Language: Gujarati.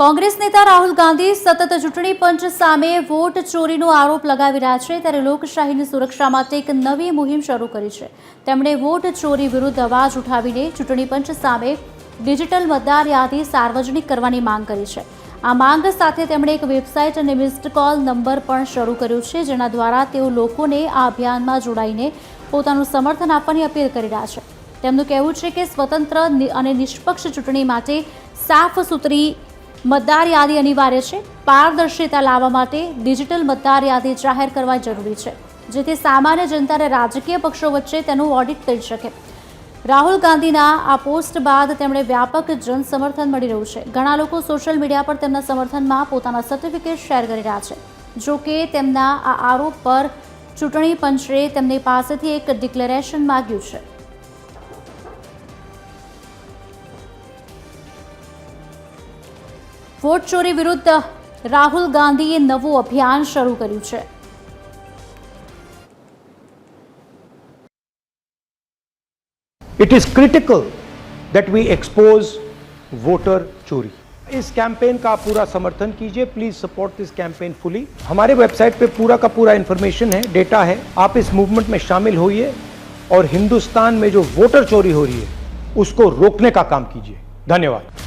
કોંગ્રેસ નેતા રાહુલ ગાંધી સતત ચૂંટણી પંચ સામે વોટ ચોરીનો આરોપ લગાવી રહ્યા છે, ત્યારે લોકશાહીની સુરક્ષા માટે એક નવી મુહિમ શરૂ કરી છે। તેમણે વોટ ચોરી વિરુદ્ધ અવાજ ઉઠાવીને ચૂંટણી પંચ સામે ડિજિટલ મતદાર યાદી સાર્વજનિક કરવાની માંગ કરી છે। આ માંગ સાથે તેમણે એક વેબસાઇટ અને મિસ્ડ કોલ નંબર પણ શરૂ કર્યો છે, જેના દ્વારા તેઓ લોકોને આ અભિયાનમાં જોડાઈને પોતાનું સમર્થન આપવાની અપીલ કરી રહ્યા છે। તેમનું કહેવું છે કે સ્વતંત્ર અને નિષ્પક્ષ ચૂંટણી માટે સાફ સુથરી મતદાર યાદી અનિવાર્ય છે। પારદર્શિતા લાવવા માટે ડિજિટલ મતદાર યાદી જાહેર કરવા જરૂરી છે, જેથી સામાન્ય જનતાને રાજકીય પક્ષો વચ્ચે તેનું ઓડિટ થઈ શકે। રાહુલ ગાંધીના આ પોસ્ટ બાદ તેમણે વ્યાપક જનસમર્થન મળી રહ્યું છે। ઘણા લોકો સોશિયલ મીડિયા પર તેમના સમર્થનમાં પોતાના સર્ટિફિકેટ શેર કરી રહ્યા છે। જો કે તેમના આ આરોપ પર ચૂંટણી પંચે તેમની પાસેથી એક ડિક્લેરેશન માંગ્યું છે। વોટ ચોરી વિરુદ્ધ રાહુલ ગાંધીએ નવું અભિયાન શરૂ કર્યું છે। It is critical that we expose voter चोरी। इस कैंपेन का आप पूरा समर्थन कीजिए। Please support this campaign fully. हमारे वेबसाइट पे पूरा का पूरा इंफॉर्मेशन है, डेटा है। आप इस मूवमेंट में शामिल होइए और हिंदुस्तान में जो वोटर चोरी हो रही है उसको रोकने का काम कीजिए। धन्यवाद।